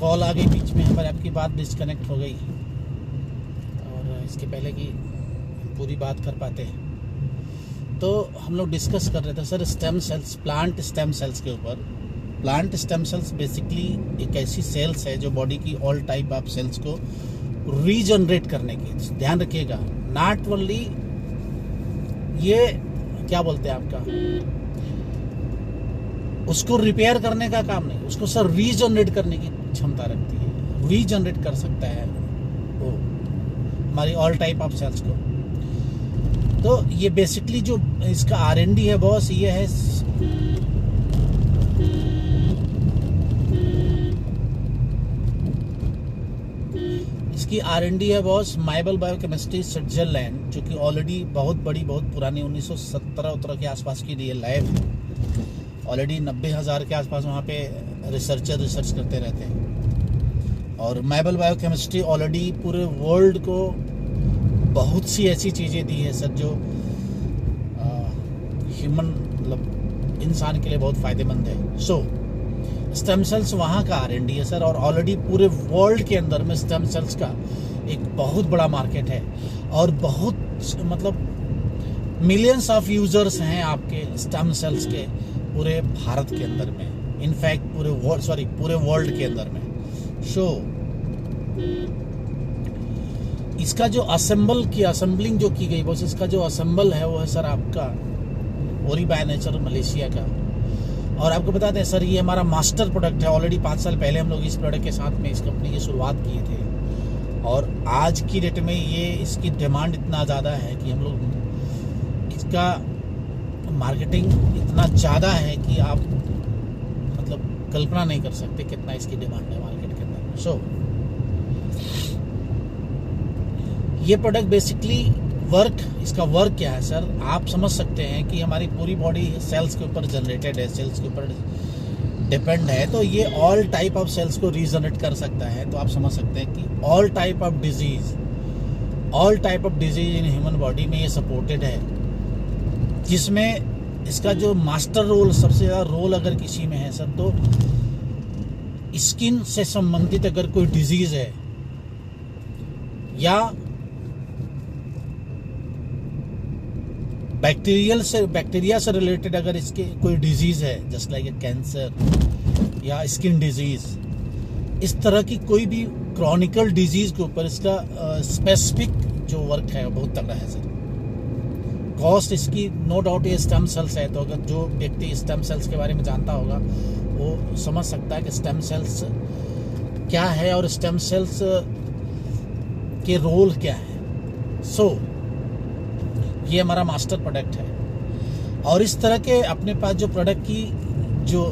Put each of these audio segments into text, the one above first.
Call आ गई बीच में, हमारे आपकी बात डिस्कनेक्ट हो गई और इसके पहले की पूरी बात कर पाते हैं। तो हम लोग डिस्कस कर रहे थे sir stem cells, plant stem cells के ऊपर। प्लांट स्टेम सेल्स बेसिकली एक ऐसी सेल्स है जो बॉडी की ऑल टाइप ऑफ सेल्स को रीजनरेट करने की, ध्यान रखिएगा, नॉट ओनली ये क्या बोलते हैं आपका, उसको रिपेयर करने का काम नहीं, उसको सर रीजनरेट करने की क्षमता रखती है, रीजनरेट कर सकता है वो हमारी ऑल टाइप ऑफ सेल्स को। तो ये बेसिकली जो इसका R&D है बॉस, ये है इसकी R&D है बॉस माइबल बायोकेमिस्ट्री स्विट्जरलैंड, जो कि ऑलरेडी बहुत बड़ी, बहुत पुरानी 1917 के आसपास की ये लैब है। ऑलरेडी 90,000 के आसपास वहाँ पे रिसर्चर रिसर्च करते रहते हैं। और माइबल बायोकेमिस्ट्री ऑलरेडी पूरे वर्ल्ड को बहुत सी ऐसी चीज़ें दी है सर जो ह्यूमन मतलब इंसान के लिए बहुत फ़ायदेमंद है। सो स्टेम सेल्स वहाँ का R&D है सर, और ऑलरेडी पूरे वर्ल्ड के अंदर में स्टेम सेल्स का एक बहुत बड़ा मार्केट है और बहुत मतलब मिलियंस ऑफ यूजर्स हैं आपके स्टेम सेल्स के पूरे भारत के अंदर में, इनफैक्ट पूरे वर्ल्ड के अंदर में। सो इसका जो असेंबलिंग जो की गई बस, इसका जो असेंबल है वो है सर आपका ओरी बाय नेचर मलेशिया का। और आपको बता दें सर ये हमारा मास्टर प्रोडक्ट है। ऑलरेडी 5 साल पहले हम लोग इस प्रोडक्ट के साथ में इस कंपनी की शुरुआत किए थे और आज की डेट में ये इसकी डिमांड इतना ज़्यादा है कि हम लोग इसका मार्केटिंग इतना ज़्यादा है कि आप मतलब कल्पना नहीं कर सकते कितना इसकी डिमांड है मार्केट के अंदर। सो ये प्रोडक्ट बेसिकली इसका वर्क क्या है सर, आप समझ सकते हैं कि हमारी पूरी बॉडी सेल्स के ऊपर जनरेटेड है, सेल्स के ऊपर डिपेंड है। तो ये ऑल टाइप ऑफ सेल्स को रीजनरेट कर सकता है। तो आप समझ सकते हैं कि all type of disease in human body में ये सपोर्टेड है, जिसमें इसका जो मास्टर रोल, सबसे ज़्यादा रोल अगर किसी में है सर, तो स्किन से संबंधित अगर कोई डिजीज है या बैक्टीरिया से रिलेटेड अगर इसके कोई डिजीज है, जस्ट लाइक कैंसर या स्किन डिजीज, इस तरह की कोई भी क्रॉनिकल डिजीज के ऊपर इसका स्पेसिफिक जो वर्क है बहुत तगड़ा है सर। कॉस्ट इसकी नो डाउट ये स्टेम सेल्स है, तो अगर जो व्यक्ति स्टेम सेल्स के बारे में जानता होगा वो समझ सकता है कि स्टेम सेल्स क्या है और स्टेम सेल्स के रोल क्या है। सो ये हमारा मास्टर प्रोडक्ट है और इस तरह के अपने पास जो प्रोडक्ट की जो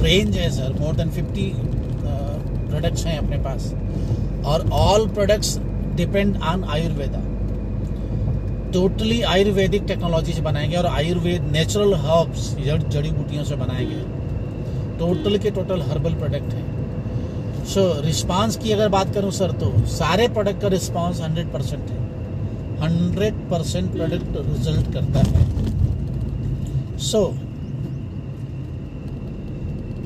रेंज है सर, मोर देन 50 प्रोडक्ट्स हैं अपने पास, और all products depend on Ayurveda. Totally Ayurvedic technology से बनाए गए और आयुर्वेद नेचुरल हर्ब्स, जड़ी बूटियों से बनाए गए टोटल के टोटल हर्बल प्रोडक्ट है। सो रिस्पांस की अगर बात करूं सर, तो सारे प्रोडक्ट का रिस्पांस 100% है, 100% प्रोडक्ट रिजल्ट करता है। सो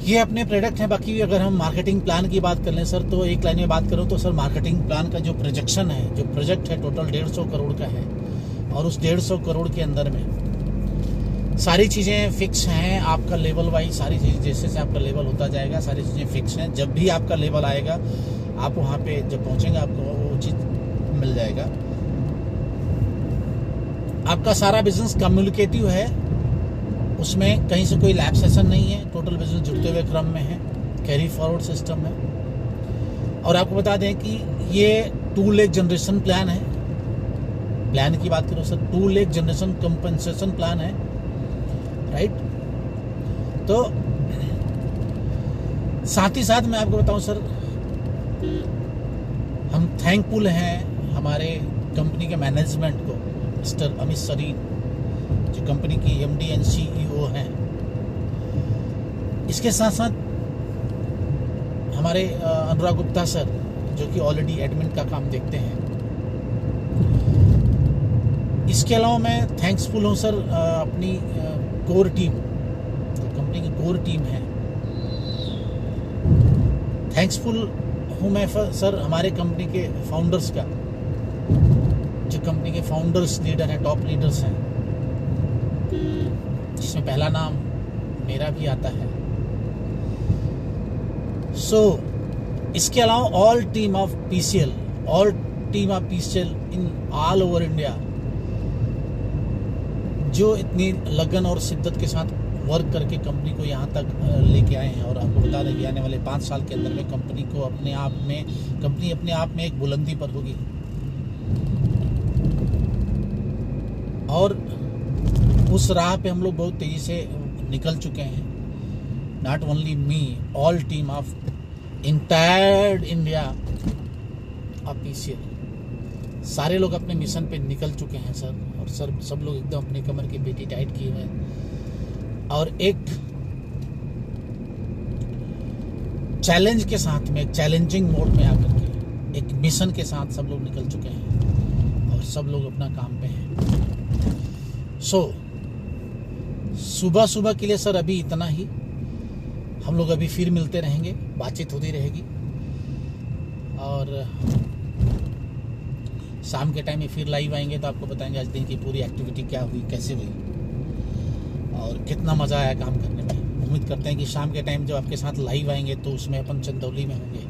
ये अपने प्रोडक्ट हैं। बाकी अगर हम मार्केटिंग प्लान की बात कर लें सर, तो एक लाइन में बात करूं तो सर मार्केटिंग प्लान का जो प्रोजेक्शन है, जो प्रोजेक्ट है, टोटल 150 करोड़ का है और उस 150 करोड़ के अंदर में सारी चीज़ें फिक्स हैं। आपका लेवल वाइज सारी चीज़ जैसे से आपका लेवल होता जाएगा सारी चीज़ें फिक्स हैं। जब भी आपका लेवल आएगा आप वहाँ पे जब पहुँचेंगे आपको वो चीज़ मिल जाएगा। आपका सारा बिजनेस कम्युनिकेटिव है, उसमें कहीं से कोई लैब सेशन नहीं है, टोटल बिजनेस जुड़ते हुए क्रम में है, कैरी फॉरवर्ड सिस्टम है। और आपको बता दें कि ये 2 लाख जनरेशन प्लान है। प्लान की बात करो sir, 2 lakh generation compensation plan है, राइट। तो साथ ही साथ मैं आपको बताऊं सर, हम थैंकफुल हैं हमारे कंपनी के मैनेजमेंट को, मिस्टर अमित सरीन जो कंपनी की MD एंड CEO हैं। इसके साथ साथ हमारे अनुराग गुप्ता सर जो कि ऑलरेडी एडमिन का काम देखते हैं। इसके अलावा मैं थैंक्सफुल हूँ सर अपनी कोर टीम, जो कंपनी की कोर टीम है, थैंक्सफुल हूँ मैं सर हमारे कंपनी के फाउंडर्स का, जो कंपनी के फाउंडर्स लीडर हैं, टॉप लीडर्स हैं, जिसमें पहला नाम मेरा भी आता है। इसके अलावा all team of PCL in all over India जो इतनी लगन और शिद्दत के साथ वर्क करके कंपनी को यहाँ तक लेके आए हैं। और आपको बता दें कि आने वाले 5 साल के अंदर में कंपनी अपने आप में एक बुलंदी पर होगी। और उस राह पे हम लोग बहुत तेजी से निकल चुके हैं। Not only me, all team of entire India of PCL, सारे लोग अपने मिशन पे निकल चुके हैं सर। और सर सब लोग एकदम अपने कमर की पेटी टाइट किए हुए हैं और एक चैलेंज के साथ में, एक चैलेंजिंग मोड में आकर के एक मिशन के साथ सब लोग निकल चुके हैं और सब लोग अपना काम पे हैं। सुबह के लिए सर अभी इतना ही। हम लोग अभी फिर मिलते रहेंगे, बातचीत होती रहेगी और शाम के टाइम में फिर लाइव आएंगे तो आपको बताएंगे आज दिन की पूरी एक्टिविटी क्या हुई, कैसे हुई और कितना मज़ा आया काम करने में। उम्मीद करते हैं कि शाम के टाइम जो आपके साथ लाइव आएंगे तो उसमें अपन चंदौली में होंगे।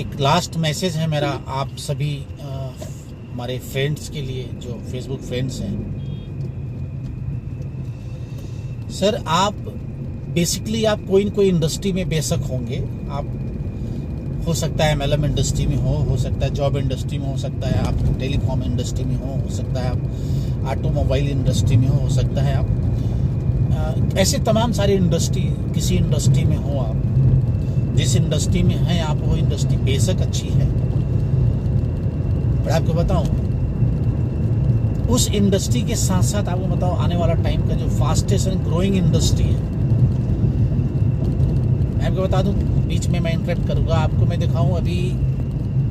एक लास्ट मैसेज है मेरा आप सभी हमारे फ्रेंड्स के लिए जो फेसबुक फ्रेंड्स हैं। सर आप बेसिकली आप कोई न कोई इंडस्ट्री में बेशक होंगे। आप हो सकता है MLM इंडस्ट्री में हो सकता है जॉब इंडस्ट्री में, हो सकता है आप टेलीकॉम इंडस्ट्री में हो सकता है आप ऑटोमोबाइल इंडस्ट्री में हो सकता है आप ऐसे तमाम सारी इंडस्ट्री, किसी इंडस्ट्री में हो आप। जिस इंडस्ट्री में हैं आप वो इंडस्ट्री बेशक अच्छी है, पर आपको बताऊं उस इंडस्ट्री के साथ साथ आपको बताऊं आने वाला टाइम का जो फास्टेस्ट एंड ग्रोइंग इंडस्ट्री है, मैं आपको बता दूं, बीच में मैं इंटरप्ट करूंगा आपको, मैं दिखाऊं अभी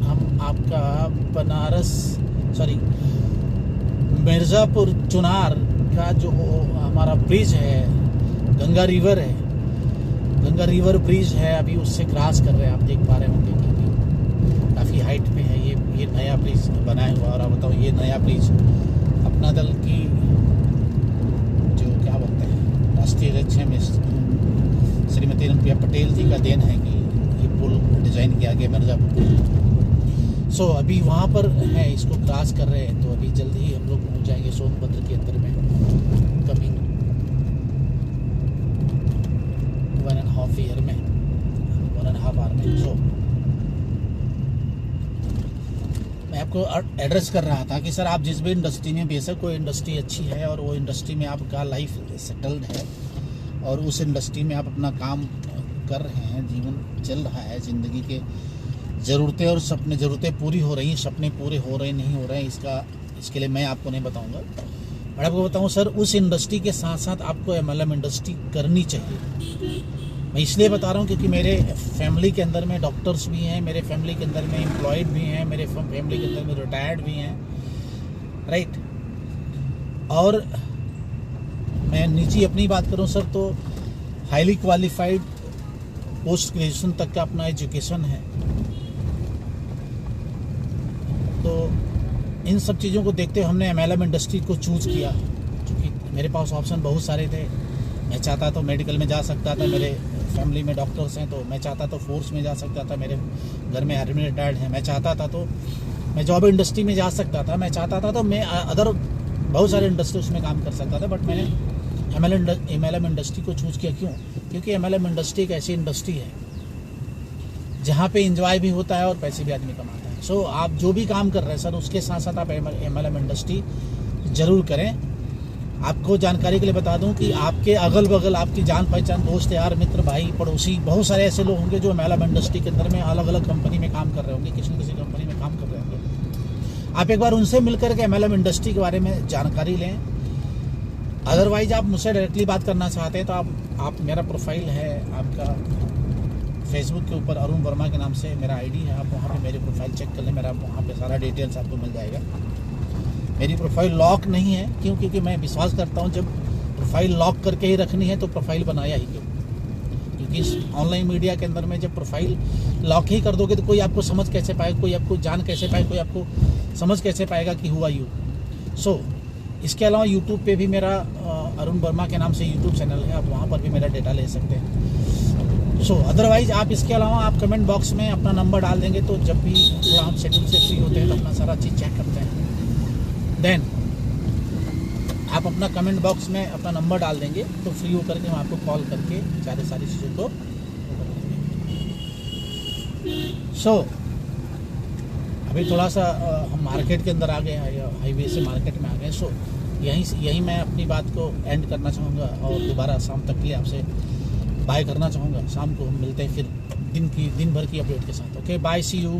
हम आपका मिर्ज़ापुर चुनार का जो हमारा ब्रिज है, गंगा रिवर ब्रिज है, अभी उससे क्रॉस कर रहे हैं। आप देख पा रहे होंगे कि काफ़ी हाइट पे है ये नया ब्रिज बनाया हुआ। और आप बताओ ये नया ब्रिज अपना दल की जो क्या बोलते हैं राष्ट्रीय अध्यक्ष हैं श्रीमती अनुप्रिया पटेल जी का देन है कि ये पुल डिज़ाइन किया गया मिर्ज़ापुर। अभी वहाँ पर है, इसको क्रॉस कर रहे हैं तो अभी जल्दी ही हम लोग पहुँच जाएंगे सोनभद्र के अंदर में कमिंग 1.5 ईयर में, 1.5 आवर में। मैं आपको एड्रेस कर रहा था कि सर आप जिस भी इंडस्ट्री में, बेशक कोई इंडस्ट्री अच्छी है और वो इंडस्ट्री में आपका लाइफ सेटल्ड है और उस इंडस्ट्री में आप अपना काम कर रहे हैं, जीवन चल रहा है, ज़िंदगी के ज़रूरतें और सपने, ज़रूरतें पूरी हो रही हैं, सपने पूरे हो रहे नहीं हो रहे हैं, इसके लिए मैं आपको नहीं बताऊंगा। और आपको बताऊं सर उस इंडस्ट्री के साथ साथ आपको MLM इंडस्ट्री करनी चाहिए। मैं इसलिए बता रहा हूं क्योंकि मेरे फैमिली के अंदर में डॉक्टर्स भी हैं, मेरे फैमिली के अंदर में एम्प्लॉयड भी हैं, मेरे फैमिली के अंदर में रिटायर्ड भी हैं, राइट। और मैं निजी अपनी बात करूं सर तो हाईली क्वालिफाइड पोस्ट ग्रेजुएशन तक का अपना एजुकेशन है। तो इन सब चीज़ों को देखते हुए हमने MLM इंडस्ट्री को चूज़ किया, क्योंकि मेरे पास ऑप्शन बहुत सारे थे। मैं चाहता तो मेडिकल में जा सकता था, मेरे फैमिली में डॉक्टर्स हैं, तो मैं चाहता तो फोर्स में जा सकता था, मेरे घर में आर्मी रिटायर्ड हैं, मैं चाहता था तो मैं जॉब इंडस्ट्री में जा सकता था, मैं चाहता था तो मैं अदर बहुत सारे इंडस्ट्रीज में काम कर सकता था। बट मैंने MLM इंडस्ट्री को चूज़ किया। क्यों? क्योंकि MLM इंडस्ट्री एक ऐसी इंडस्ट्री है जहाँ पे इंजॉय भी होता है और पैसे भी आदमी कमाता है। आप जो भी काम कर रहे हैं सर उसके साथ साथ आप MLM इंडस्ट्री ज़रूर करें। आपको जानकारी के लिए बता दूं कि आपके अगल बगल आपकी जान पहचान, दोस्त यार, मित्र, भाई, पड़ोसी, बहुत सारे ऐसे लोग होंगे जो MLM इंडस्ट्री के अंदर में अलग अलग कंपनी में काम कर रहे होंगे, किसी न किसी कंपनी में काम कर रहे होंगे। आप एक बार उनसे मिलकर के MLM इंडस्ट्री के बारे में जानकारी लें। अदरवाइज आप मुझसे डायरेक्टली बात करना चाहते हैं तो आप मेरा प्रोफाइल है आपका फेसबुक के ऊपर, अरुण वर्मा के नाम से मेरा ID है, आप वहाँ पे मेरे प्रोफाइल चेक कर लें, मेरा वहाँ पे सारा डिटेल्स आपको मिल जाएगा। मेरी प्रोफाइल लॉक नहीं है। क्यों? क्योंकि मैं विश्वास करता हूँ जब प्रोफाइल लॉक करके ही रखनी है तो प्रोफाइल बनाया ही क्यों? क्योंकि इस ऑनलाइन मीडिया के अंदर में जब प्रोफाइल लॉक ही कर दोगे तो कोई आपको समझ कैसे पाएगा, कोई आपको जान कैसे पाएगा, कोई आपको समझ कैसे पाएगा कि हुआ यू। सो इसके अलावा यूट्यूब पे भी मेरा अरुण वर्मा के नाम से यूट्यूब चैनल है, आप वहाँ पर भी मेरा डेटा ले सकते हैं। सो अदरवाइज आप इसके अलावा आप कमेंट बॉक्स में अपना नंबर डाल देंगे तो जब भी थोड़ा हम शेड्यूल से फ्री होते हैं तो अपना सारा चीज़ चेक करते हैं। देन आप अपना कमेंट बॉक्स में अपना नंबर डाल देंगे तो फ्री होकर के हम आपको कॉल करके सारी चीज़ों को सो अभी थोड़ा सा हम मार्केट के अंदर आ गए हैं, हाईवे से मार्केट में आ गए। सो यहीं मैं अपनी बात को एंड करना चाहूँगा और दोबारा शाम तक के लिए आपसे बाय करना चाहूँगा। शाम को हम मिलते हैं फिर दिन भर की अपडेट के साथ। Okay, bye, see you.